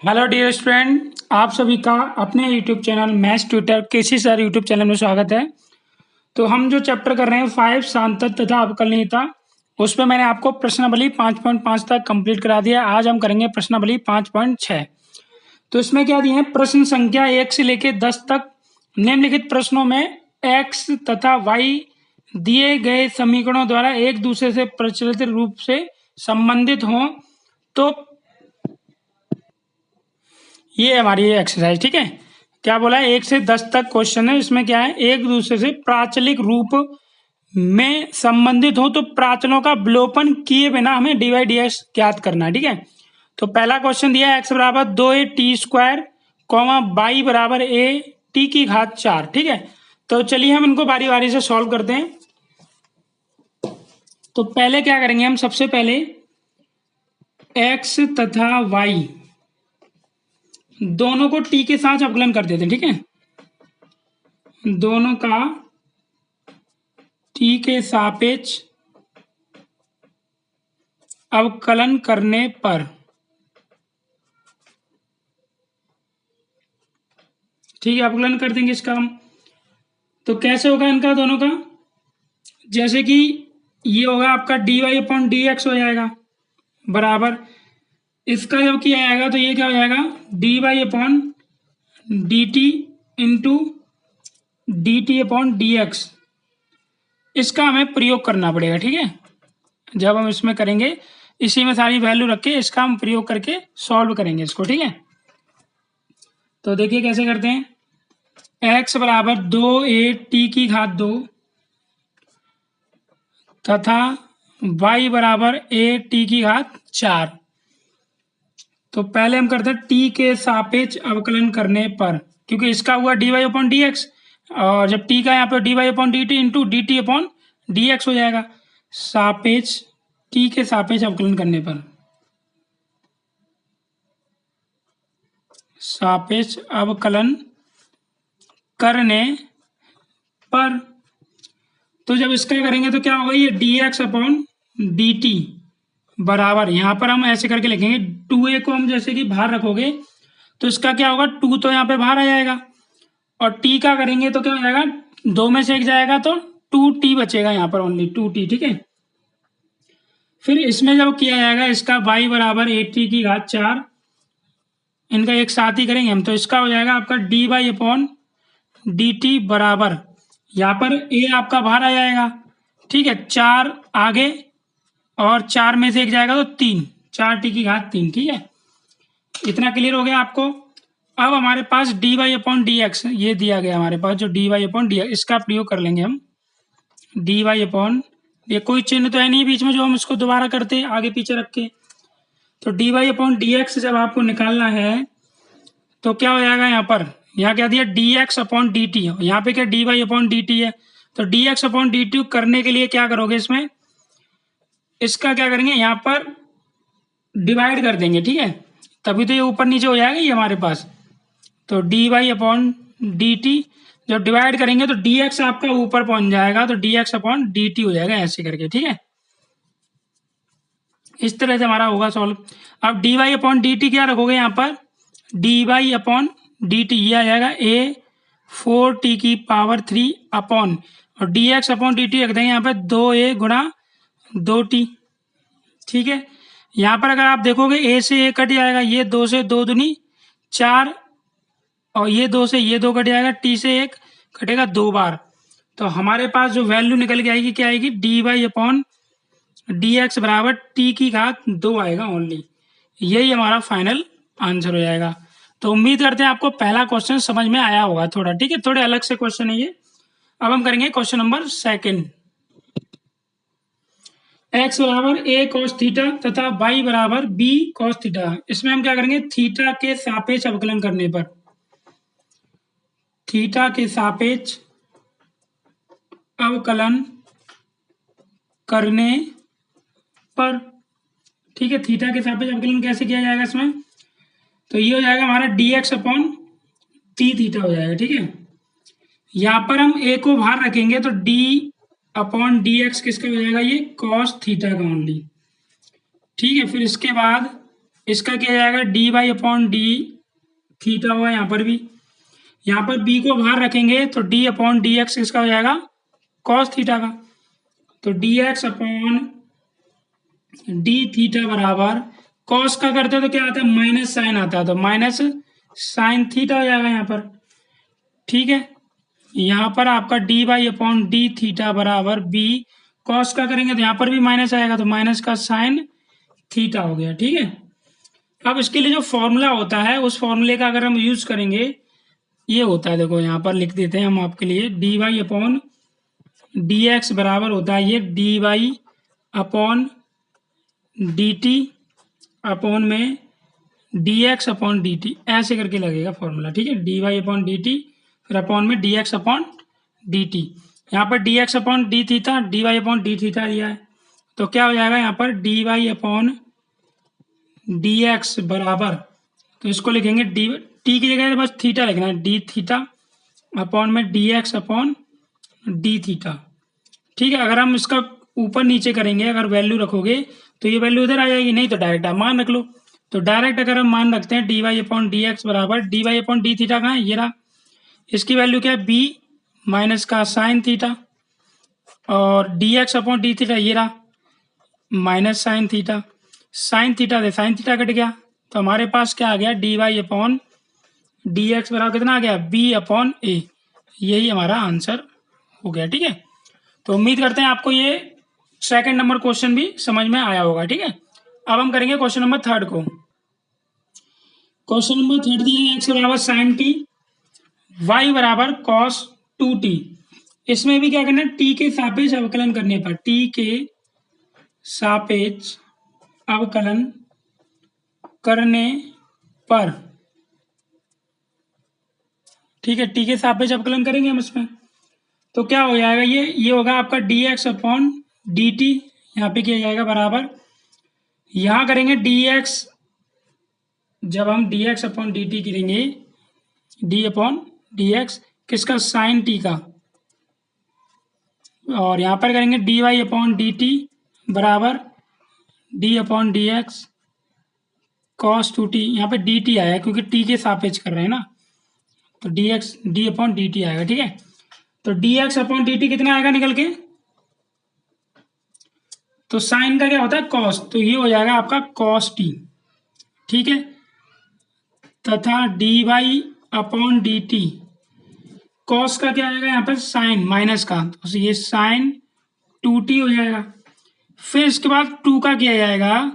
Hello dear student, आप सभी का अपने यूट्यूब चैनल मैथ्स ट्यूटर केसी सर यूट्यूब चैनल में स्वागत है। तो हम जो चैप्टर कर रहे हैं 5 सांतत तथा अवकलनीयता, उस पर मैंने आपको प्रश्नावली 5.5 तक कंप्लीट करा दिया। आज हम करेंगे प्रश्नावली 5.6। तो इसमें क्या दिए हैं, प्रश्न संख्या 1 से लेकर 10 तक निम्नलिखित प्रश्नों में x तथा y दिए गए समीकरणों द्वारा एक दूसरे से प्रचलित रूप से संबंधित हों तो ये हमारी एक्सरसाइज, ठीक है। क्या बोला है, 1 से 10 तक क्वेश्चन है। इसमें क्या है, एक दूसरे से प्राचलिक रूप में संबंधित हो तो प्राचलों का विलोपन किए बिना हमें dy dx ज्ञात करना है, ठीक है। तो पहला क्वेश्चन दिया है x बराबर 2a² कॉमा y बराबर a t की घात 4, ठीक है। तो चलिए हम इनको बारी बारी से सॉल्व करते हैं। तो पहले क्या करेंगे, हम सबसे पहले x तथा y दोनों को t के साथ अवकलन कर देते हैं, ठीक है। दोनों का t के सापेक्ष अवकलन करने पर, ठीक है, अवकलन कर देंगे इसका हम। तो कैसे होगा इनका दोनों का, जैसे कि ये होगा आपका dy/dx हो जाएगा बराबर, इसका जब किया जाएगा तो ये क्या हो जाएगा dy/dt इंटू dt/dx। इसका हमें प्रयोग करना पड़ेगा, ठीक है। जब हम इसमें करेंगे, इसी में सारी वैल्यू रख के इसका हम प्रयोग करके सॉल्व करेंगे इसको, ठीक है। तो देखिए कैसे करते हैं, x बराबर 2a t की घात 2 तथा y बराबर a t की घात 4। तो पहले हम करते हैं t के सापेक्ष अवकलन करने पर, क्योंकि इसका हुआ dy/dx और जब t का यहाँ पे dy/dt इंटू dt/dx हो जाएगा। सापेक्ष t के सापेक्ष अवकलन करने पर, सापेक्ष अवकलन करने पर, तो जब इसका करेंगे तो क्या होगा, ये dx/dt बराबर, यहाँ पर हम ऐसे करके लिखेंगे 2a को हम जैसे कि बाहर रखोगे तो इसका क्या होगा, 2 तो यहाँ पे बाहर आ जाएगा और t का करेंगे तो क्या हो जाएगा, 2 में से 1 जाएगा तो 2t बचेगा, यहाँ पर ओनली 2t, ठीक है। फिर इसमें जब किया जाएगा इसका y बराबर 8t की घात 4, इनका एक साथ ही करेंगे हम, तो इसका हो जाएगा आपका dy/dt बराबर, यहाँ पर a आपका बाहर आ जाएगा, ठीक है, 4 आगे और 4 में से 1 जाएगा तो 3, 4t की घात 3, ठीक है। इतना क्लियर हो गया आपको। अब हमारे पास dy/dx ये दिया गया, हमारे पास जो dy/dx, इसका प्रयोग कर लेंगे हम। dy/, ये कोई चिन्ह तो है नहीं बीच में जो हम इसको दोबारा करते आगे पीछे रख के। तो dy/dx जब आपको निकालना है तो क्या हो जाएगा, यहाँ पर यहाँ क्या दिया dx/dt, यहाँ पे क्या dy/dt है, तो dx/dt करने के लिए क्या करोगे, इसमें इसका क्या करेंगे, यहाँ पर डिवाइड कर देंगे, ठीक है, तभी तो ये ऊपर नीचे हो जाएगा ये हमारे पास। तो dy/dt जब डिवाइड करेंगे तो dx आपका ऊपर पहुंच जाएगा, तो dx/dt हो जाएगा ऐसे करके, ठीक है। इस तरह से हमारा होगा सॉल्व। अब dy/dt क्या रखोगे, यहाँ पर dy/dt ये आ जाएगा a4t की पावर 3 अपॉन, और dx/dt रख देंगे यहाँ पे 2a गुणा 2t, ठीक है। यहाँ पर अगर आप देखोगे a से a कट जाएगा, ये 2 से 2 दूनी 4, और ये 2 से ये 2 कट जाएगा, t से 1 कटेगा 2 बार। तो हमारे पास जो वैल्यू निकल के आएगी क्या आएगी, dy/dx बराबर t की घात 2 आएगा ओनली। यही हमारा फाइनल आंसर हो जाएगा। तो उम्मीद करते हैं आपको पहला क्वेश्चन समझ में आया होगा थोड़ा, ठीक है, थोड़े अलग से क्वेश्चन है ये। अब हम करेंगे क्वेश्चन नंबर 2। x बराबर a cos थीटा तथा y बराबर b cos थीटा, इसमें हम क्या करेंगे, थीटा के सापेक्ष अवकलन करने पर, थीटा के सापेक्ष अवकलन करने पर, ठीक है, थीटा के सापेक्ष अवकलन कैसे किया जाएगा इसमें, तो ये हो जाएगा हमारा dx/t थीटा हो जाएगा, ठीक है। यहाँ पर हम a को बाहर रखेंगे तो d/dx किसका हो जाएगा, ये cos थीटा का ओनली, ठीक है। फिर इसके बाद इसका क्या जाएगा D Y upon D theta हुआ यहाँ पर भी। यहाँ पर बी को बाहर रखेंगे तो डी अपॉन डी एक्स किसका हो जाएगा कॉस थीटा का। तो D x upon D theta बराबर कॉस का करते हैं तो क्या आता है माइनस साइन आता है, तो माइनस साइन थीटा हो जाएगा यहाँ पर। ठीक है, यहाँ पर आपका D Y upon D theta बराबर बी कॉस का करेंगे तो यहाँ पर भी माइनस आएगा, तो माइनस का साइन थीटा हो गया। ठीक है, अब इसके लिए जो फॉर्मूला होता है उस फॉर्मूले का अगर हम यूज करेंगे ये होता है, देखो यहाँ पर लिख देते हैं हम आपके लिए, D Y upon D x बराबर होता है ये D Y upon D T upon में D x upon D T, ऐसे करके लगेगा फॉर्मूला। ठीक है, D Y upon D T फिर अपॉन में D x upon D T. यहाँ पर D x upon D theta D Y upon D theta दिया है, तो क्या हो जाएगा यहाँ पर D Y upon D x बराबर, तो इसको लिखेंगे डी टी की जगह बस थीटा लिखना है, डी थीटा अपॉन में D x upon D theta. ठीक है, अगर हम इसका ऊपर नीचे करेंगे अगर वैल्यू रखोगे तो ये वैल्यू इधर आ जाएगी, नहीं तो डायरेक्ट आप मान रख लो। तो डायरेक्ट अगर हम मान रखते हैं D Y upon D x बराबर D Y upon D theta कहाँ है ये रहा, इसकी वैल्यू क्या है बी माइनस का साइन थीटा, और D x upon D theta ये रहा minus sine theta, sine theta से साइन थीटा कट गया, तो हमारे पास क्या आ गया D Y upon D x बराबर कितना आ गया बी अपॉन ए, यही हमारा आंसर हो गया। ठीक है, तो उम्मीद करते हैं आपको ये सेकंड नंबर क्वेश्चन भी समझ में आया होगा। ठीक है, अब हम करेंगे क्वेश्चन नंबर थर्ड को। क्वेश्चन नंबर थर्ड दिया है एक्स बराबर साइन टी वाई बराबर कॉस टू टी। इसमें भी क्या करना है टी के सापेक्ष अवकलन करने पर, टी के सापेक्ष अवकलन करने पर, ठीक है टी के सापेक्ष अवकलन करेंगे हम इसमें, तो क्या हो जाएगा ये होगा आपका D x upon D T, यहाँ पे किया जाएगा बराबर, यहाँ करेंगे डी एक्स, जब हम d x upon D t करेंगे डी अपॉन डी एक्स किसका साइन टी का, और यहाँ पर करेंगे d Y upon D t बराबर d upon D x cos two t, यहाँ पे डी टी आया क्योंकि टी के सापेक्ष कर रहे हैं ना, तो D x D upon D T आएगा। ठीक है, तो D x upon D T कितना आएगा निकल के, तो साइन का क्या होता है कॉस, तो ये हो जाएगा आपका कॉस टी। ठीक है, तथा D Y upon D T cos का क्या आएगा यहाँ पर साइन माइनस का, तो ये साइन टू टी हो जाएगा। फिर इसके बाद टू का किया जाएगा,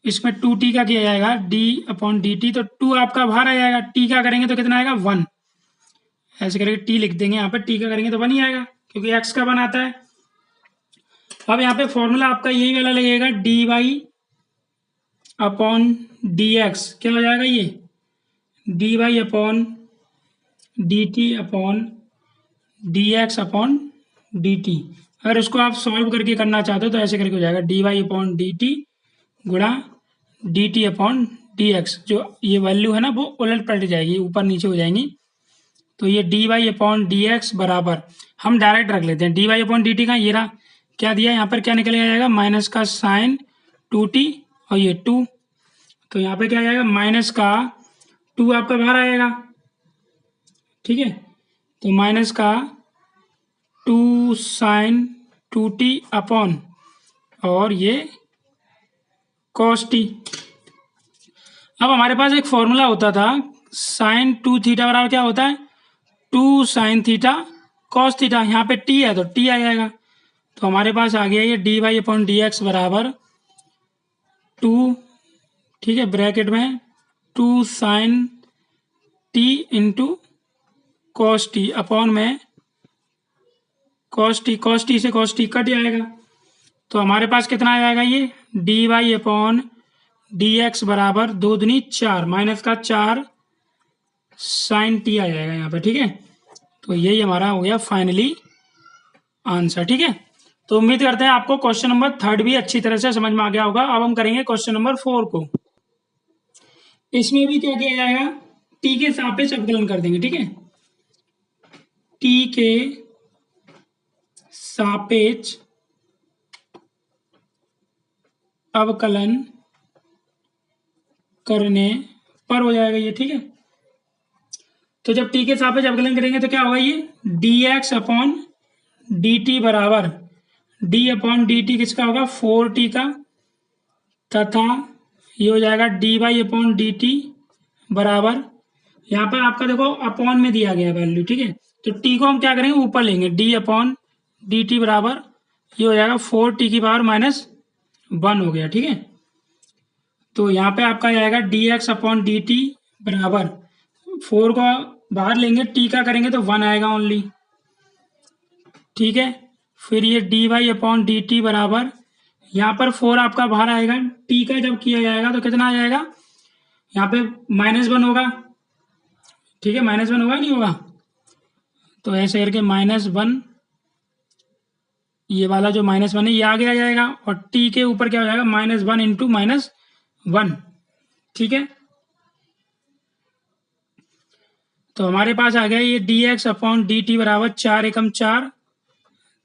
इसमें टू टी का किया जाएगा डी अपॉन डी टी, तो टू आपका बाहर आ जाएगा, टी का करेंगे तो कितना आएगा वन, ऐसे करके टी लिख देंगे, यहाँ पर टी का करेंगे तो वन ही आएगा क्योंकि एक्स का वन आता है। अब यहाँ पे फॉर्मूला आपका यही वाला लगेगा D Y upon D X, क्या हो जाएगा ये D Y upon D T upon D x upon D T. अगर इसको आप सॉल्व करके करना चाहते हो तो ऐसे करके हो जाएगा D Y upon D t गुणा d T upon D x, जो ये वैल्यू है ना वो उलट पलट जाएगी, ऊपर नीचे हो जाएंगी, तो ये D Y upon D x बराबर हम डायरेक्ट रख लेते हैं D Y upon D T का, ये रहा क्या दिया यहाँ पर क्या निकल जाएगा माइनस का साइन टू टी और ये टू, तो यहाँ पे क्या आ जाएगा माइनस का टू आपका बाहर आएगा। ठीक है, तो माइनस का two sine two T upon और ये कॉस टी। अब हमारे पास एक फॉर्मूला होता था साइन टू थीटा बराबर क्या होता है two sine theta cos theta, यहाँ पे टी है तो टी आ जाएगा, तो हमारे पास आ गया ये D Y upon D x बराबर टू, ठीक है ब्रैकेट में two sine T into cos T upon में कॉस टी से कॉस टी कट जाएगा, तो हमारे पास कितना आ जाएगा ये D Y upon D x बराबर दो दूनी चार माइनस का चार साइन टी आ जाएगा यहाँ पे। ठीक है, तो यही हमारा हो गया फाइनली आंसर। ठीक है, तो उम्मीद करते हैं आपको क्वेश्चन नंबर थर्ड भी अच्छी तरह से समझ में आ गया होगा। अब हम करेंगे क्वेश्चन नंबर फोर को। इसमें भी क्या किया जाएगा टी के सापेक्ष अवकलन कर देंगे। ठीक है, टी के सापेक्ष अवकलन करने पर हो जाएगा ये, ठीक है। तो जब टी के सापेक्ष अवकलन करेंगे तो क्या होगा, ये dx अपॉन dt बराबर d अपॉन डी टी किसका होगा, 4t का, तथा ये हो जाएगा dy अपॉन डी टी बराबर, यहाँ पर आपका देखो अपॉन में दिया गया वैल्यू, ठीक है। तो t को हम क्या करेंगे, ऊपर लेंगे, d अपॉन डी टी बराबर ये हो जाएगा 4t की पावर -1 हो गया, ठीक है। तो यहाँ पे आपका आएगा dx अपॉन डी टी बराबर 4 को बाहर लेंगे, t का करेंगे तो 1 आएगा ओनली, ठीक है। फिर ये dy अपॉन डी टी बराबर, यहाँ पर 4 आपका बाहर आएगा, t का जब किया जाएगा तो कितना आ जाएगा, यहाँ पे -1 होगा, ठीक है। -1 होगा नहीं होगा, तो ऐसे करके -1, ये वाला जो -1 है ये आगे आ जाएगा, और t के ऊपर क्या हो जाएगा, -1 इंटू -1, ठीक है। तो हमारे पास आ गया ये dx अपॉन डी टी बराबर 4 एकम 4,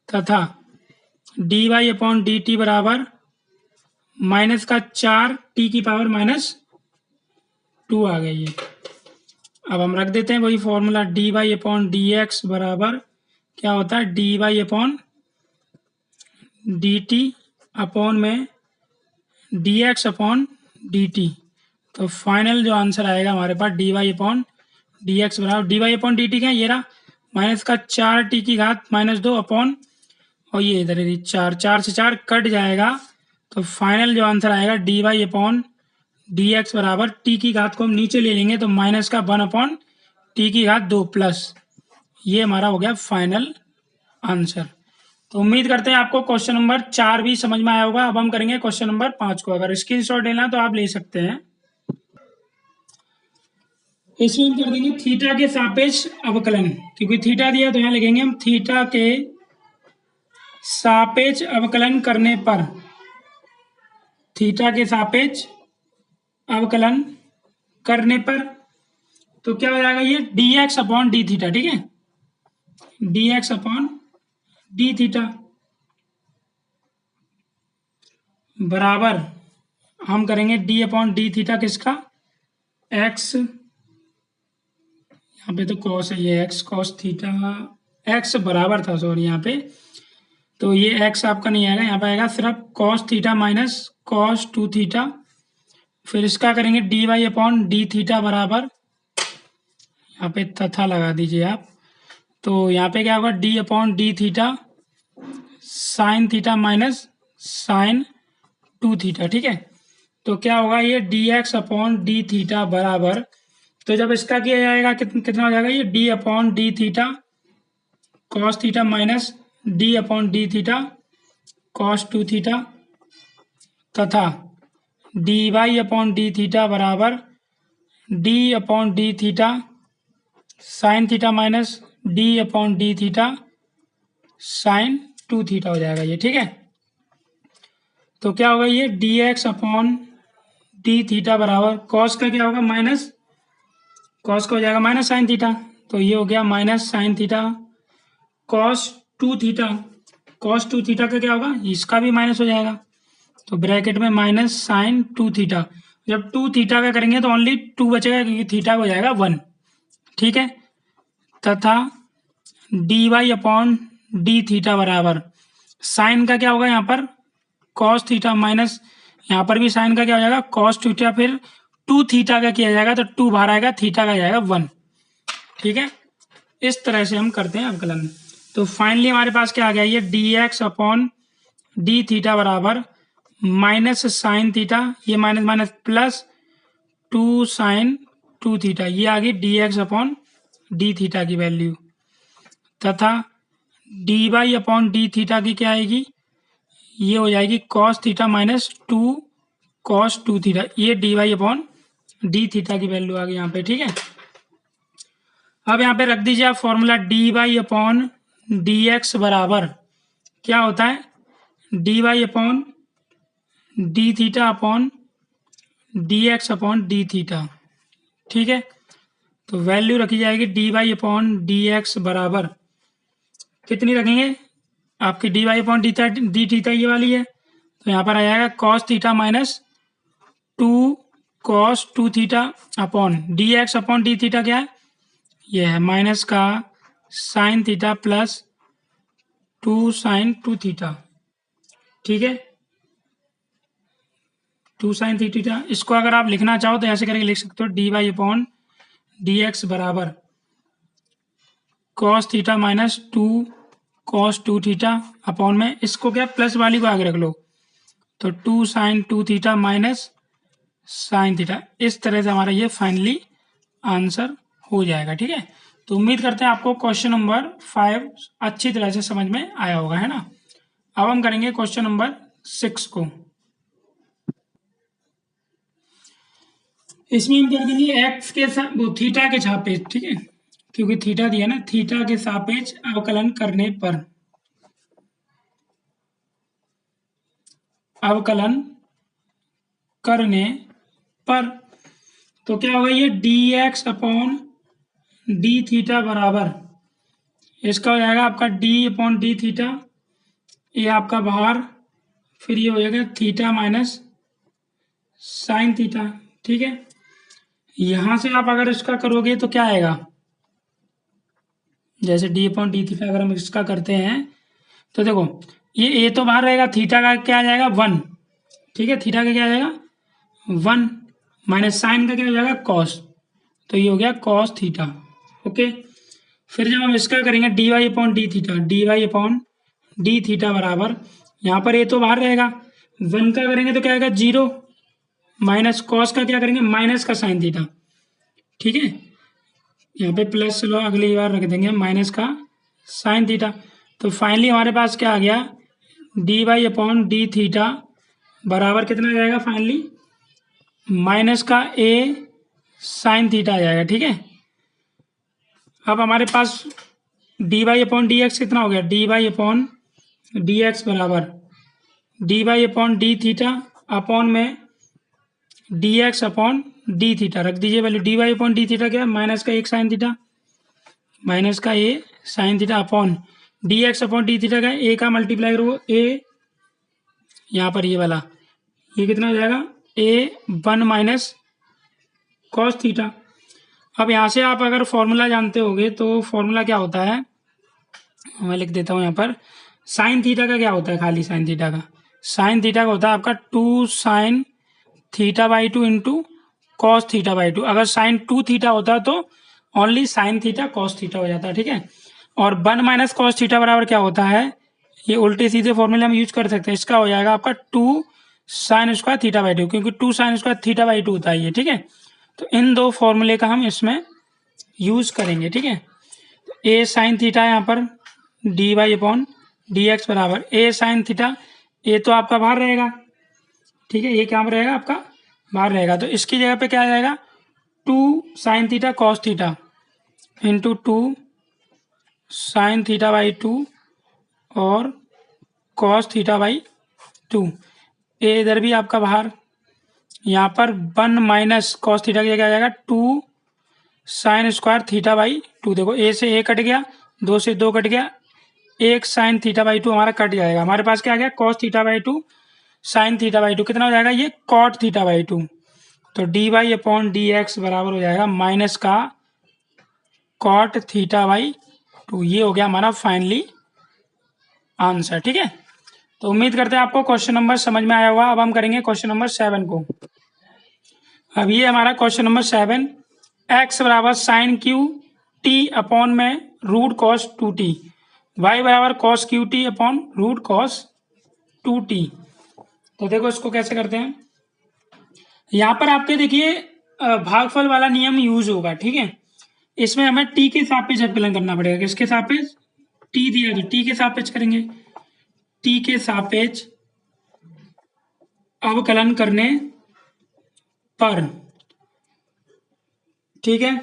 तथा dy अपॉन डी टी बराबर -4 t की पावर -2 आ गई है। अब हम रख देते हैं वही formula, dy upon D x बराबर क्या होता है, dy upon D T upon में dx अपॉन डी टी। तो फाइनल जो आंसर आएगा हमारे पास dy अपॉन डी एक्स बराबर dy अपॉन डी टी क्या है, ये रहा -4t की घात -2 अपॉन, और ये इधर है 4, 4 से 4 कट जाएगा, तो फाइनल जो आंसर आएगा dy अपॉन डी एक्स बराबर t की घात को हम नीचे ले लेंगे तो -1 अपॉन t की घात 2 प्लस, ये हमारा हो गया फाइनल आंसर। तो उम्मीद करते हैं आपको क्वेश्चन नंबर 4 भी समझ में आया होगा। अब हम करेंगे क्वेश्चन नंबर 5 को, अगर स्क्रीनशॉट लेना तो आप ले सकते हैं। इसमें हम कर देंगे थीटा के सापेक्ष अवकलन, क्योंकि थीटा दिया तो यहाँ लिखेंगे हम थीटा के सापेक्ष अवकलन करने पर, थीटा के सापेक्ष अवकलन करने पर तो क्या हो जाएगा, ये dx अपॉन डी थीटा, ठीक है, dx अपॉन डी थीटा बराबर हम करेंगे d अपॉन डी थीटा किसका, x, यहाँ पे तो cos है, ये x cos थीटा, x बराबर था सॉरी यहाँ पे, तो ये x आपका नहीं आएगा, यहाँ पे आएगा सिर्फ cos theta minus cos 2 theta. फिर इसका करेंगे dy अपॉन डी थीटा बराबर, यहाँ पे तथा लगा दीजिए आप, तो यहाँ पे क्या होगा d upon D theta sine theta minus sine 2 theta, ठीक है। तो क्या होगा, ये dx अपॉन डी थीटा बराबर, तो जब इसका किया जाएगा कितना हो जाएगा, ये d upon D theta cos theta minus d upon D theta cos 2 theta, तथा dy अपॉन डी थीटा बराबर d upon D theta sine theta minus d upon D theta sign 2 theta हो जाएगा ये, ठीक है। तो क्या होगा, ये dx अपॉन डी थीटा बराबर कॉस का क्या होगा, माइनस कॉस का हो जाएगा माइनस साइन थीटा, तो ये हो गया minus sine theta cos 2 theta, cos 2 theta का क्या होगा, इसका भी माइनस हो जाएगा, तो ब्रैकेट में माइनस साइन 2 थीटा, जब 2 थीटा का करेंगे तो ओनली 2 बचेगा क्योंकि थीटा हो जाएगा 1, ठीक है। तथा dy अपॉन डी थीटा बराबर साइन का क्या होगा, यहाँ पर कॉस थीटा माइनस यहाँ पर भी साइन का क्या हो जाएगा कॉस थीटा, फिर 2 थीटा का किया जाएगा तो 2 बाहर आएगा, थीटा का जाएगा 1, ठीक है। इस तरह से हम करते हैं अवकलन। तो फाइनली हमारे पास क्या आ गया, ये dx अपॉन डी थीटा बराबर माइनस साइन थीटा, ये minus minus plus 2 sine 2 theta, ये आ गई dx अपॉन डी थीटा की वैल्यू, तथा dy अपॉन डी थीटा की क्या आएगी, ये हो जाएगी cos theta minus 2 cos 2 theta, ये dy अपॉन डी थीटा की वैल्यू आ गई यहाँ पे, ठीक है। अब यहाँ पे रख दीजिए आप formula dy upon D x बराबर क्या होता है, dy upon D theta upon D x upon D theta, ठीक है। तो वैल्यू रखी जाएगी dy अपॉन डी एक्स बराबर कितनी रखेंगे, आपकी dy अपॉन डी थीटा ये वाली है, तो यहाँ पर आ जाएगा cos theta minus 2 cos 2 theta upon D x upon D theta क्या है, ये है माइनस का sine theta plus 2 sine 2 theta, ठीक है, 2 साइन थीटा। इसको अगर आप लिखना चाहो तो ऐसे करके लिख सकते हो, d Y upon D x बराबर cos theta minus 2 cos 2 theta upon में इसको क्या प्लस वाली को आगे रख लो, तो 2 sine 2 theta minus sine theta. इस तरह से हमारा ये फाइनली आंसर हो जाएगा, ठीक है। तो उम्मीद करते हैं आपको क्वेश्चन नंबर 5 अच्छी तरह से समझ में आया होगा, है ना। अब हम करेंगे क्वेश्चन नंबर 6 को। इसमें हम कर देंगे एक्स के साथ वो थीटा के सापेक्ष, ठीक है, क्योंकि थीटा दिया ना, थीटा के सापेक्ष अवकलन करने पर, अवकलन करने पर तो क्या होगा, ये d x upon D theta बराबर, इसका हो जाएगा आपका डी अपॉन डी थीटा, ये आपका बाहर, फिर ये हो जाएगा थीटा माइनस साइन थीटा, ठीक है। यहां से आप अगर इसका करोगे तो क्या आएगा, जैसे डी अपॉन डी थीटा अगर हम इसका करते हैं तो देखो ये ए तो बाहर रहेगा, थीटा का क्या आ जाएगा 1, ठीक है, थीटा का क्या आ जाएगा 1 माइनस साइन का क्या हो जाएगा कॉस, तो ये हो गया कॉस थीटा, ओके। फिर जब हम इसका करेंगे d Y upon D theta, D Y upon D theta बराबर, यहाँ पर ए तो बाहर रहेगा, 1 का करेंगे तो क्या आएगा 0 माइनस कॉस का क्या करेंगे माइनस का साइन थीटा, ठीक है, यहाँ पे प्लस चलो अगली बार रख देंगे माइनस का साइन थीटा। तो फाइनली हमारे पास क्या आ गया, D Y upon D theta बराबर कितना आ जाएगा फाइनली, माइनस का ए साइन थीटा आ जाएगा, ठीक है। अब हमारे पास d Y upon D x कितना हो गया, D Y upon D x बराबर D Y upon D theta upon में D x upon D theta रख दीजिए value, d Y upon D theta क्या माइनस का एक साइन थीटा, माइनस का a sine theta upon D x upon D theta का a का multiply करो ए, यहाँ पर ये वाला ये कितना हो जाएगा ए 1 माइनस कॉस थीटा। अब यहाँ से आप अगर फॉर्मूला जानते होगे तो फॉर्मूला क्या होता है, मैं लिख देता हूँ यहाँ पर, साइन थीटा का क्या होता है, खाली साइन थीटा का, साइन थीटा का होता है आपका 2 sine theta by 2 into cos theta by 2। अगर साइन 2 थीटा होता तो only sign theta cos theta हो जाता है, ठीक है। और 1 माइनस कॉस थीटा बराबर क्या होता है, ये उल्टे सीधे फॉर्मूले हम यूज कर सकते हैं, इसका हो जाएगा आपका 2 साइन स्क्वायर थीटा बाई 2, क्योंकि 2 साइन स्क्वायर थीटा बाई 2 होता है ये, ठीक है। तो इन दो फॉर्मूले का हम इसमें यूज करेंगे, ठीक है। ए साइन थीटा यहाँ पर D Y upon D x बराबर ए साइन थीटा, ए तो आपका बाहर रहेगा, ठीक है, ये क्या रहेगा आपका बाहर रहेगा, तो इसकी जगह पे क्या आ जाएगा 2 sign theta cos theta into 2 sine theta by 2 और कॉस थीटा बाई 2, ए इधर भी आपका बाहर, यहाँ पर 1 माइनस कॉस थीटा की जगह आ जाएगा 2 साइन स्क्वायर थीटा बाई 2, देखो ए से ए कट गया, 2 से 2 कट गया, 1 साइन थीटा बाई 2 हमारा कट जाएगा, हमारे पास क्या आ गया cos theta by 2 sine theta by 2 कितना हो जाएगा ये कॉट थीटा बाई 2, तो d Y upon D x बराबर हो जाएगा माइनस का कॉट थीटा बाई 2, ये हो गया हमारा फाइनली आंसर, ठीक है। तो उम्मीद करते हैं आपको क्वेश्चन नंबर समझ में आया होगा। अब हम करेंगे क्वेश्चन नंबर 7 को। अब ये हमारा क्वेश्चन नंबर 7, एक्स बराबर साइन क्यू टी अपॉन में रूट कॉस 2t, वाई बराबर cos Q t upon root cos 2t। तो देखो इसको कैसे करते हैं, यहाँ पर आपके देखिए भागफल वाला नियम यूज होगा, ठीक है। इसमें हमें टी के सापेक्ष अवकलन करना पड़ेगा, किसके सापेक्ष, टी दिया तो टी के सापेक्ष करेंगे, टी के सापेक्ष अवकलन करने पर, ठीक है।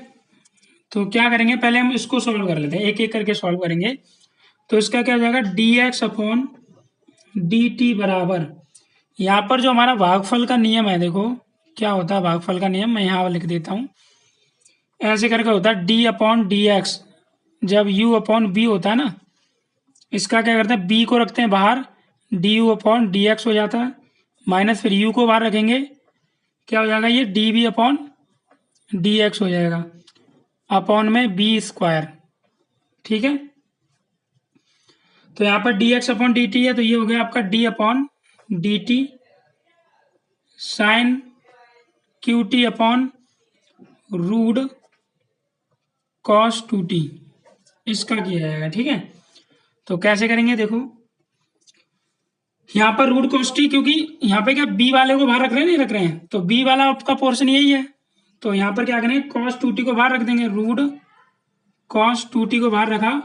तो क्या करेंगे, पहले हम इसको सॉल्व कर लेते हैं, एक एक करके सॉल्व करेंगे। तो इसका क्या हो जाएगा D x upon D t बराबर, यहाँ पर जो हमारा भागफल का नियम है, देखो क्या होता है भागफल का नियम, मैं यहाँ लिख देता हूँ, ऐसे करके होता है डी अपॉन डी एक्स, जब यू अपॉन बी होता है ना, इसका क्या करते हैं बी को रखते हैं बाहर, D you upon D x हो जाता है, माइनस फिर यू को बाहर रखेंगे, क्या हो जाएगा ये d b upon D x हो जाएगा अपॉन में बी स्क्वायर। ठीक है, तो यहाँ पर D x upon D t है, तो ये हो गया आपका d upon D t sine cube t upon root cos two t, इसका किया जाएगा। ठीक है, तो कैसे करेंगे देखो, यहाँ पर रूट कॉस टी, क्योंकि यहाँ पे क्या बी वाले को बाहर रख रहे हैं, नहीं रख रहे हैं, तो बी वाला आपका पोर्शन यही है, तो यहाँ पर क्या करेंगे कॉस टू टी को बाहर रख देंगे, रूट कॉस टू टी को बाहर रखा,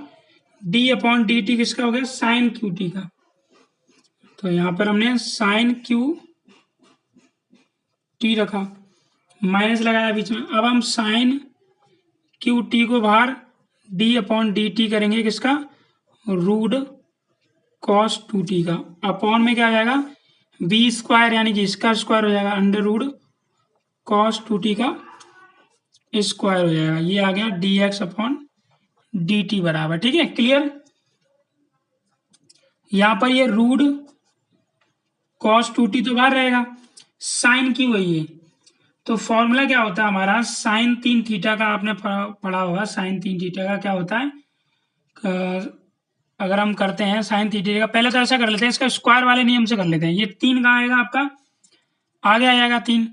डी अपॉन डी टी किसका हो गया साइन क्यू टी का, तो यहाँ पर हमने साइन क्यू टी रखा, माइनस लगाया बीच में। अब हम साइन क्यू टी को बाहर डी अपॉन डी टी करेंगे किसका, रूट कॉस टू टी का, अपॉन में क्या आ जाएगा बी स्क्वायर यानी कि इसका स्क्वायर हो जाएगा under root cos two t का स्क्वायर हो जाएगा। ये आ गया d x upon D t बराबर। ठीक है, क्लियर। यहाँ पर ये रूट कॉस टू टी तो बाहर रहेगा, साइन क्यू है ये, तो फॉर्मूला क्या होता है हमारा साइन 3 थीटा का, आपने पढ़ा होगा साइन 3 थीटा का क्या होता है। अगर हम करते हैं साइन थीटा का, पहले तो ऐसा कर लेते हैं, इसका स्क्वायर वाले नियम से कर लेते हैं। ये 3 कहाँ आएगा आपका, आगे आ जाएगा 3,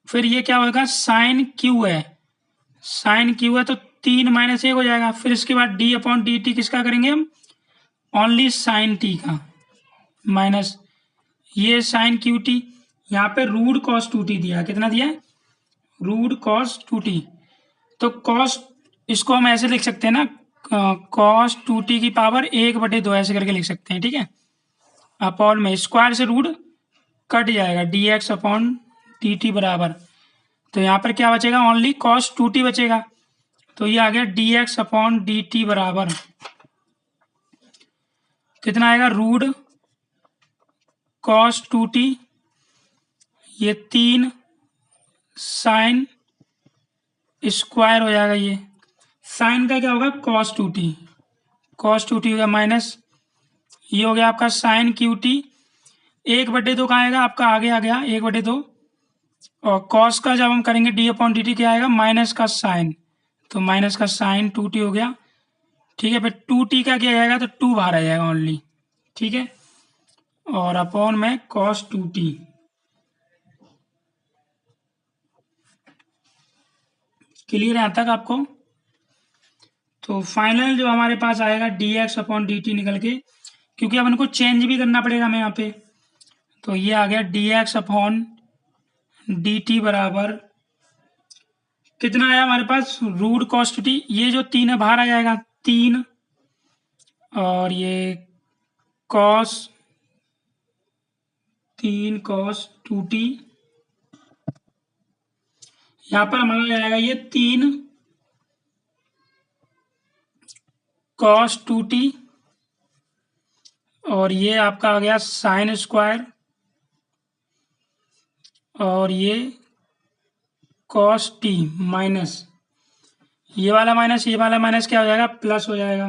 फिर ये क्या होगा साइन क्यू है, साइन क्यू है तो 3 माइनस 1 हो जाएगा, फिर इसके बाद डी अपॉन डी टी किसका करेंगे हम, ओनली साइन टी का, माइनस ये साइन क्यू टी, यहाँ पे रूट कॉस टू टी दिया, कितना दिया है रूट कॉस टू टी, तो कॉस इसको हम ऐसे लिख सकते हैं ना, कॉस टू टी की पावर 1/2 ऐसे करके लिख सकते हैं। ठीक है, अपॉन में स्क्वायर से रूट कट जाएगा, D x upon D t बराबर, तो यहाँ पर क्या बचेगा ओनली कॉस टू टी बचेगा, तो ये आ गया d x upon D t बराबर कितना आएगा रूट कॉस टू टी, ये 3 साइन स्क्वायर हो जाएगा, ये साइन का क्या होगा cos two T, cos two T होगा माइनस, ये हो गया आपका साइन क्यू टी, 1/2 कहाँ आएगा आपका, आगे आ गया 1/2, और कॉस का जब हम करेंगे डी अपॉन डी टी क्या आएगा माइनस का साइन, तो माइनस का साइन टू टी हो गया। ठीक है, फिर टू टी का क्या आएगा, तो 2 बाहर आ जाएगा ओनली। ठीक है, और अपॉन में कॉस टू टी, क्लियर है यहाँ तक आपको। तो फाइनल जो हमारे पास आएगा D x upon D T निकल के, क्योंकि अब इनको चेंज भी करना पड़ेगा हमें यहाँ पे, तो ये आ गया d x upon D t बराबर कितना आया हमारे पास रूट कॉस टू टी, ये जो 3 है बाहर आ जाएगा 3, और ये कॉस 3 कॉस टू टी, यहाँ पर हमारा आएगा ये 3 कॉस टू टी, और ये आपका आ गया साइन स्क्वायर, और ये कॉस टी माइनस ये वाला माइनस क्या हो जाएगा प्लस हो जाएगा,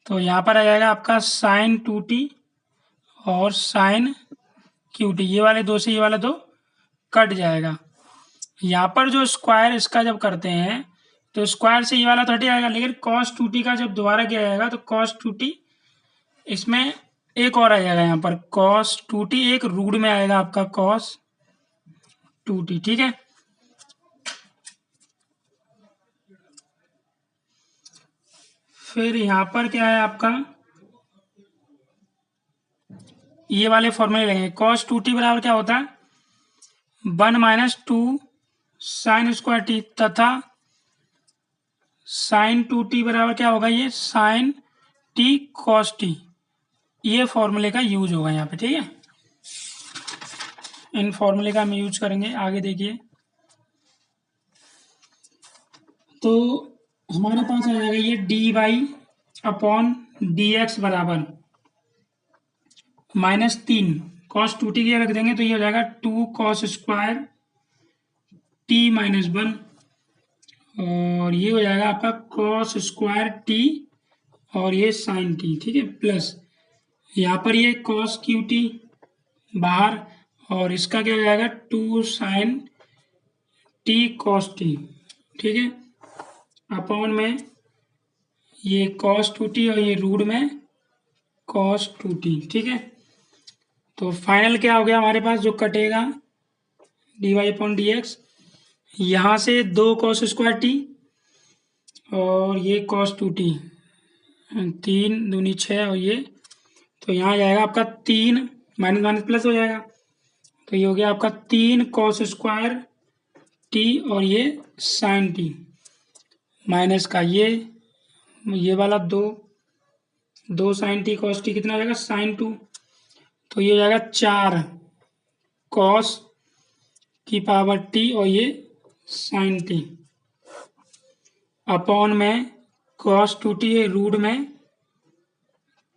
तो यहाँ पर आ जाएगा आपका साइन टू टी और साइन क्यू टी, ये वाले 2 से ये वाला 2 कट जाएगा। यहाँ पर जो स्क्वायर इसका जब करते हैं तो स्क्वायर से ये वाला 30 आएगा, लेकिन कॉस टू टी का जब दोबारा किया जाएगा तो कॉस टू टी इसमें एक और आ जाएगा, यहाँ पर कॉस टू टी एक रूट में आएगा आपका कॉस टू टी। ठीक है, फिर यहाँ पर क्या है आपका ये वाले फॉर्मूले लगेंगे, कॉस टू टी बराबर क्या होता है 1 - 2 साइन स्क्वायर टी, तथा साइन टू टी बराबर क्या होगा ये साइन टी कॉस टी, ये फॉर्मूले का यूज होगा यहाँ पे। ठीक है, इन फॉर्मूले का हम यूज करेंगे आगे। देखिए तो हमारे पास आ जाएगा ये D Y upon D x बराबर -3 कॉस टू टी के रख देंगे तो ये हो जाएगा 2 कॉस स्क्वायर टी -1, और ये हो जाएगा आपका कॉस स्क्वायर टी और ये साइन टी। ठीक है, प्लस यहाँ पर ये कॉस क्यू टी बाहर, और इसका क्या हो जाएगा 2 साइन टी कॉस टी, ठीक है, अपॉन में ये कॉस 2t और ये रूट में कॉस 2t, ठीक है। तो फाइनल क्या हो गया हमारे पास जो कटेगा dy/dx, यहाँ से 2 कॉस स्क्वायर टी और ये कॉस 2t, 3 दूनी 6 और ये, तो यहाँ जाएगा आपका 3 माइनस माइनस प्लस हो जाएगा, तो ये हो गया आपका 3 कॉस स्क्वायर टी और ये साइन टी माइनस का ये वाला 2 साइन टी कॉस टी कितना हो जाएगा साइन 2, तो ये हो जाएगा 4 कॉस की पावर टी और ये साइन टी अपॉन में कॉस 2t है रूट में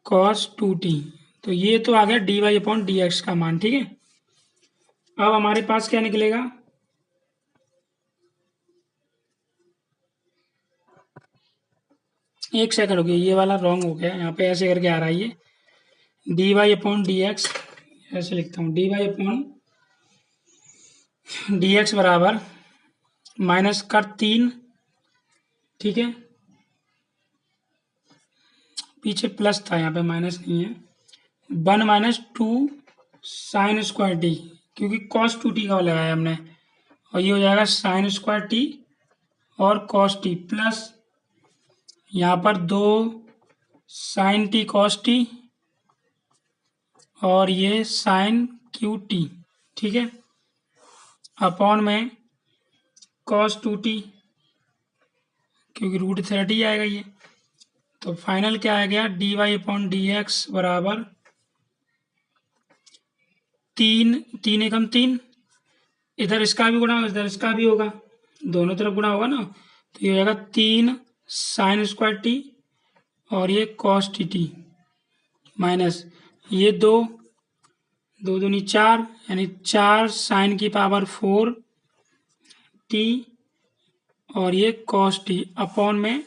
कॉस 2t, तो ये तो आ गया dy/dx का मान, ठीक है। अब हमारे पास क्या निकलेगा, एक सेकंड हो गया, ये वाला रॉन्ग हो गया, यहाँ पे ऐसे करके आ रहा है ये dy/dx, ऐसे लिखता हूँ dy/dx बराबर माइनस कर 3, ठीक है, पीछे प्लस था यहाँ पे माइनस नहीं है, 1 माइनस 2 साइन स्क्वायर टी, क्योंकि कॉस 2t का लगाया हमने, और ये हो जाएगा साइन स्क्वायर टी और कॉस टी प्लस यहाँ पर 2 साइन टी कॉस टी और ये साइन क्यू टी, ठीक है, अपॉन में कॉस 2t, क्योंकि रूट 30 आएगा ये, तो फाइनल क्या आ गया dy/dx बराबर 3 एकम 3, इधर इसका भी गुणा इधर इसका भी होगा, दोनों तरफ गुणा होगा ना, तो ये हो जाएगा 3 साइन स्क्वायर टी और ये कॉस टी माइनस ये 2 दूनी 4 यानी 4 साइन की पावर 4 टी और ये कॉस टी अपॉन में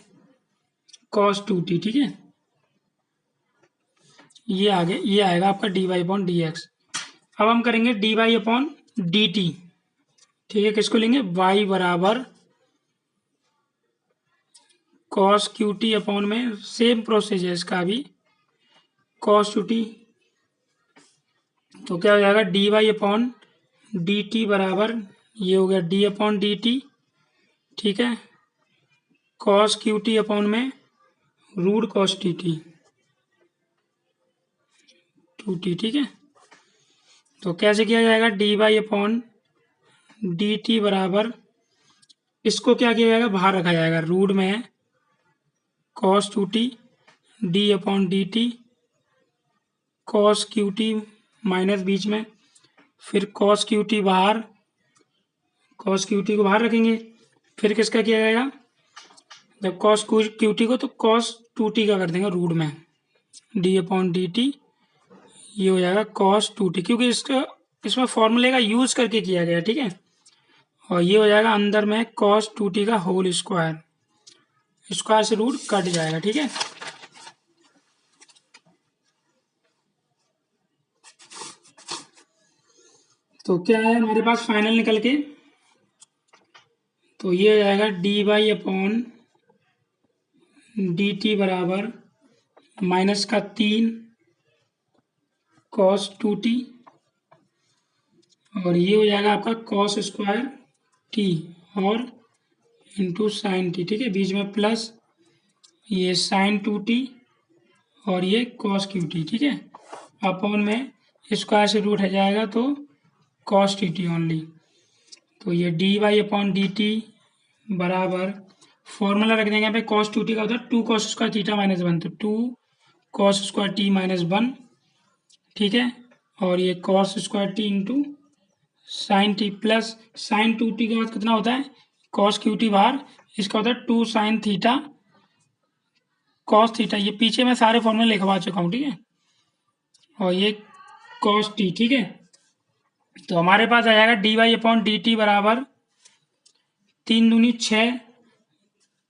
कॉस 2t, ठीक है, ये आएगा आपका dy/dx। अब हम करेंगे dy/dt, ठीक है, किसको लेंगे y बराबर कॉस क्यू टी अपॉन में सेम प्रोसेस है इसका भी कॉस 2t, तो क्या हो जाएगा dy/dt बराबर ये हो गया d/dt, ठीक है, कॉस क्यू टी अपॉन में रूट कॉस टी 2t, ठीक है। तो कैसे किया जाएगा dy/dt बराबर, इसको क्या किया जाएगा बाहर रखा जाएगा, रूट में है cos 2t d/dt cos Q t minus बीच में, फिर कॉस क्यू टी बाहर, कॉस क्यू टी को बाहर रखेंगे, फिर किसका किया जाएगा जब कॉस क्यू टी को, तो कॉस 2t का कर देंगे रूट में d/dt, ये हो जाएगा कॉस 2t, क्योंकि इसमें फॉर्मूले का यूज करके किया गया, ठीक है, और ये हो जाएगा अंदर में कॉस 2t का होल स्क्वायर, स्क्वायर से रूट कट जाएगा, ठीक है। तो क्या है हमारे पास फाइनल निकल के, तो ये हो जाएगा dy/dt बराबर माइनस का 3 कॉस 2t और ये हो जाएगा आपका कॉस स्क्वायर टी और इंटू साइन टी, ठीक है, बीच में प्लस ये साइन 2t और ये कॉस क्यू टी, ठीक है, अपॉन में स्क्वायर से रूट हट जाएगा तो कॉस टी टी ओनली, तो ये dy/dt बराबर फॉर्मूला रख देंगे यहाँ पे कॉस 2t का होता है 2 कॉस स्क्वायर थीटा माइनस 1, तो 2 कॉस स्क्वायर टी माइनस 1, ठीक है, और ये cos square T into sine t plus sign 2t के बाद कितना होता है कॉस क्यू टी बाहर, इसका होता है 2 साइन थीटा कॉस थीटा, ये पीछे मैं सारे फॉर्मूले लिखवा चुका हूँ, ठीक है, और ये कॉस टी, ठीक है। तो हमारे पास आ जाएगा dy/dt बराबर 3 दूनी 6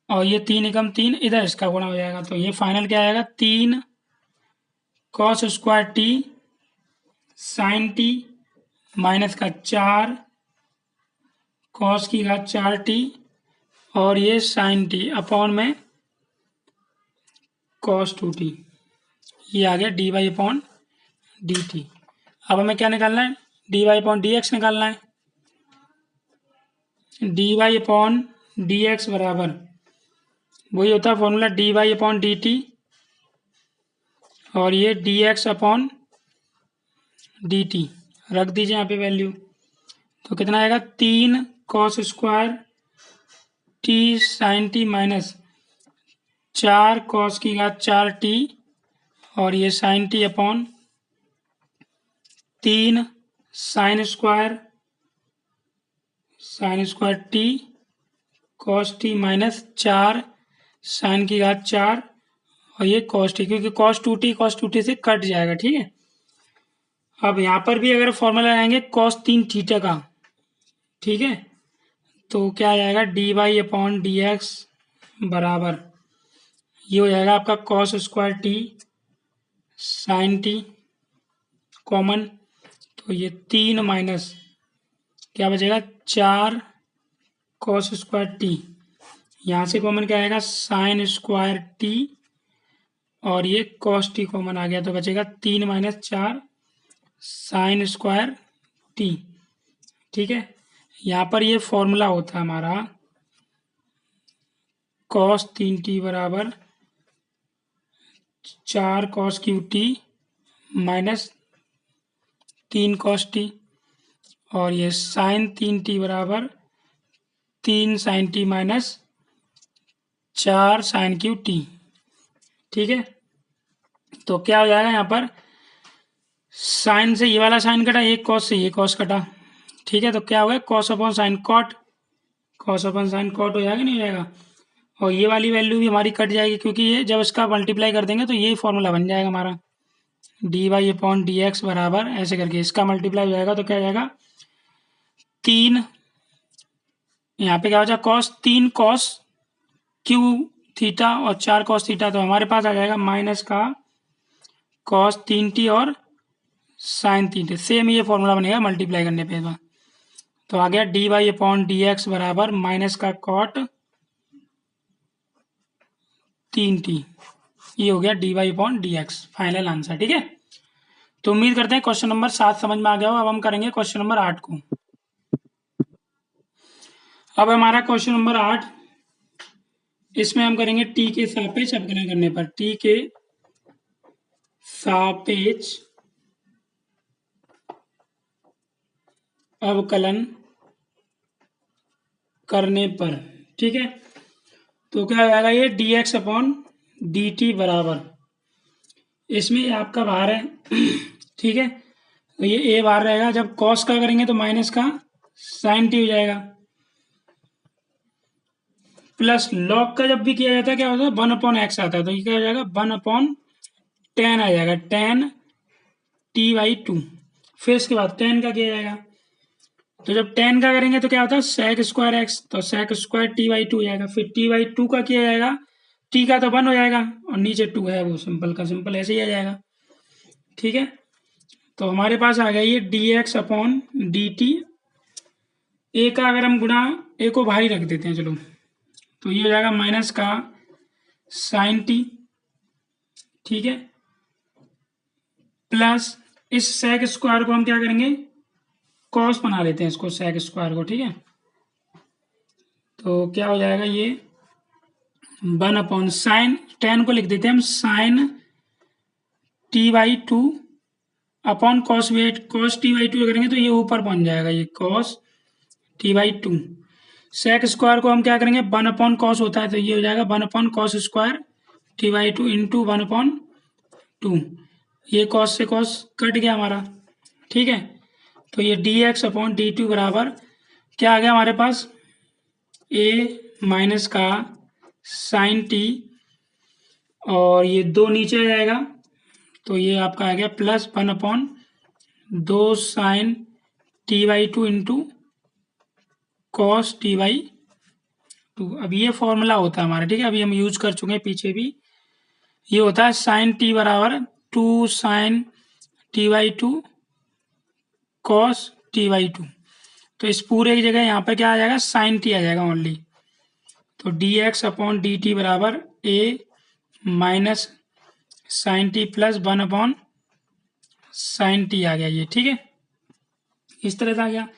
और ये 3 एकम 3, इधर इसका गुणा हो जाएगा, तो ये फाइनल क्या आएगा 3 cos square t sine t minus का 4 कॉस की घात 4t और ये साइन टी अपॉन में कॉस 2t। ये आ गया dy अपॉन dt। अब हमें क्या निकालना है? dy अपॉन dx निकालना है। dy अपॉन dx बराबर वही होता है फॉर्मूला dy अपॉन dt और ये dx अपॉन dt रख दीजिए यहाँ पे वैल्यू। तो कितना आएगा? 3 cos square t sine t minus 4 cos की घात 4t और ये sine t upon 3 sine square t cos t minus 4 sine की घात 4 और ये कॉस टी, क्योंकि कॉस 2t से कट जाएगा। ठीक है, अब यहाँ पर भी अगर फॉर्मूला लगाएंगे कॉस 3 थीटा का, ठीक है, तो क्या आ जाएगा? D Y upon D x बराबर ये हो जाएगा आपका cos square t sine t common, तो ये 3 माइनस क्या बचेगा? 4 कॉस स्क्वायर टी, यहाँ से कॉमन क्या आएगा? साइन स्क्वायर टी और ये कॉस टी कॉमन आ गया, तो बचेगा 3 माइनस 4 साइन स्क्वायर टी। ठीक है, यहाँ पर ये फॉर्मूला होता है हमारा कॉस 3t बराबर 4 cos Q t minus 3 cos t और ये साइन 3t बराबर 3 sine t minus 4 sine cube t. ठीक है, तो क्या हो जाएगा? यहाँ पर साइन से ये वाला साइन कटा, एक कॉस से ये कॉस कटा। ठीक है, तो क्या हो गया? Cos upon sine cot, cos upon sine cot हो जाएगा, नहीं हो जाएगा? और ये वाली वैल्यू भी हमारी कट जाएगी, क्योंकि ये जब इसका मल्टीप्लाई कर देंगे तो यही फॉर्मूला बन जाएगा हमारा d Y upon D x बराबर ऐसे करके इसका मल्टीप्लाई हो जाएगा, तो क्या हो जाएगा? 3 यहाँ पे क्या हो जाएगा? कॉस 3 कॉस क्यू थीटा और 4 कॉस थीटा, तो हमारे पास आ जाएगा माइनस का कॉस 3t और साइन 3t। सेम ये फॉर्मूला बनेगा मल्टीप्लाई करने पे। तो आ गया D Y upon D x बराबर माइनस का कॉट 3t, ये हो गया D Y upon D x final answer. ठीक है, तो उम्मीद करते हैं क्वेश्चन नंबर 7 समझ में आ गया हो। अब हम करेंगे क्वेश्चन नंबर 8 को। अब हमारा क्वेश्चन नंबर 8, इसमें हम करेंगे टी के सापेक्ष अवकलन करने पर, टी के सापेक्ष अवकलन करने पर। ठीक है, तो क्या हो जाएगा? ये d x upon D t बराबर, इसमें आपका भार है ठीक है, तो ये ए बार रहेगा। जब कॉस का करेंगे तो माइनस का साइन टी हो जाएगा, प्लस लॉग का जब भी किया जाता है क्या होता है? 1 अपॉन एक्स आता है, तो ये क्या हो जाएगा? 1 अपॉन 10 आ जाएगा, 10 टी बाई 2। फिर इसके बाद 10 का किया जाएगा, तो जब 10 का करेंगे तो क्या होता है? सेक स्क्वायर एक्स, तो सेक स्क्वायर टी बाई 2 हो जाएगा। फिर टी बाई 2 का किया जाएगा, टी का तो 1 हो जाएगा और नीचे 2 है, वो सिंपल का सिंपल ऐसे ही आ जाएगा। ठीक है, तो हमारे पास आ गया ये d x upon D t. A का अगर हम गुणा, ए को भारी रख देते हैं चलो, तो ये हो जाएगा माइनस का साइन टी। ठीक है, प्लस इस सेक स्क्वायर को हम क्या करेंगे? कॉस बना लेते हैं इसको, सेक स्क्वायर को। ठीक है, तो क्या हो जाएगा? ये 1 अपॉन साइन 10 को लिख देते हैं हम sine t by 2 upon cos वेट, कॉस टी बाई 2 करेंगे तो ये ऊपर पहुंच जाएगा, ये cos t by 2। Sec square को हम क्या करेंगे? 1 अपॉन कॉस होता है, तो ये हो जाएगा 1 upon cos square T by 2 into 1 upon 2। ये कॉस से कॉस कट गया हमारा। ठीक है, तो ये d x upon d two बराबर क्या आ गया हमारे पास? ए माइनस का साइन टी और ये 2 नीचे आ जाएगा, तो ये आपका आ गया plus 1 upon 2 sine t by 2 into cos t by 2। अब ये फॉर्मूला होता है हमारा। ठीक है, अभी हम यूज कर चुके हैं पीछे भी। ये होता है साइन टी बराबर 2 sine t by 2 cos t/2। तो इस पूरे की जगह यहाँ पर क्या आ जाएगा, साइन टी आ जाएगा ओनली। तो dx/dt बराबर a minus sine t plus 1/sin t आ गया ये, ठीक है, इस तरह से आ गया।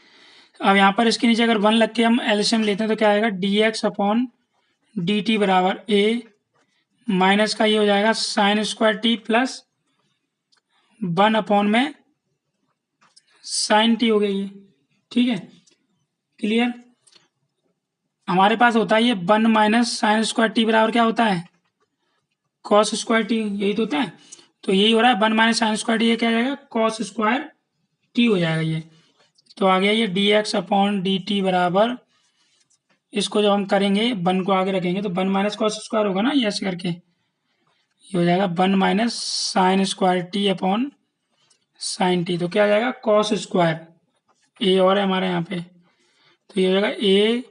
अब यहाँ पर इसके नीचे अगर 1 लग के हम एलसीएम लेते हैं तो क्या आएगा, dx/dt बराबर a माइनस का ये हो जाएगा sin² t plus 1/sin t हो गया ये, ठीक है, क्लियर। हमारे पास होता है ये 1 माइनस sin² t बराबर क्या होता है, cos²t, यही तो होता है। तो यही हो रहा है 1 माइनस sin²t, ये क्या हो जाएगा cos² हो जाएगा ये। तो आ गया ये dx/dt बराबर, इसको जब हम करेंगे 1 को आगे रखेंगे तो 1 माइनस cos² होगा ना, ये ऐसे करके ये हो जाएगा 1 माइनस sin²t/sin t। तो क्या आ जाएगा cos², ए और है हमारे यहाँ पे, तो ये हो जाएगा a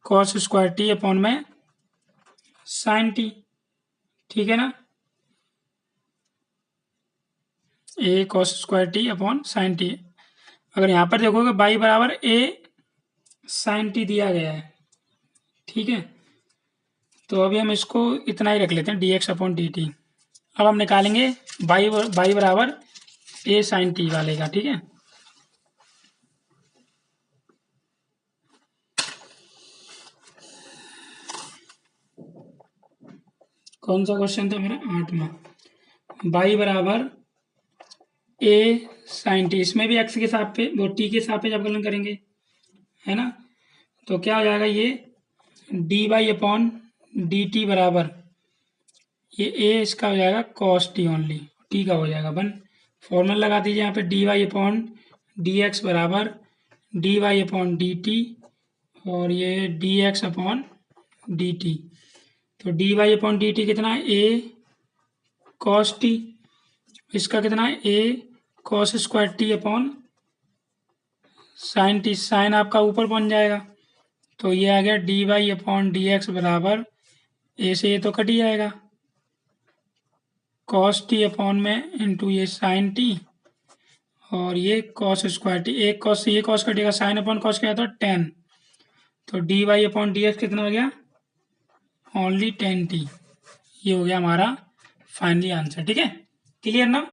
cos²t/sin t, ठीक है ना, a cos²t/sin t। अगर यहाँ पर देखोगे y बराबर a sin t दिया गया है, ठीक है, तो अभी हम इसको इतना ही रख लेते हैं dx/dt। अब हम निकालेंगे y बराबर a sin t वाले का, ठीक है। कौन सा क्वेश्चन था मेरा, 8वां, y बराबर a sin t, इसमें भी x के साथ पे वो t के साथ पे जब अवकलन करेंगे, है ना, तो क्या हो जाएगा ये dy/dt बराबर ये a इसका हो जाएगा cos t ओनली, t का हो जाएगा 1। फॉर्मूला लगा दीजिए यहाँ पे dy/dx बराबर dy/dt और ये dx/dt। तो dy/dt कितना है, a cos t, इसका कितना है a cos²t/sin t, साइन आपका ऊपर बन जाएगा। तो ये आ गया dy/dx बराबर a से ये तो कट ही जाएगा, cos t/ में इंटू ये sin t और ये cos²t, एक cos से ये cos कटेगा, sin/cos क्या था 10। तो dy/dx कितना हो गया, ओनली 10t। ये हो गया हमारा फाइनली आंसर, ठीक है, क्लियर ना।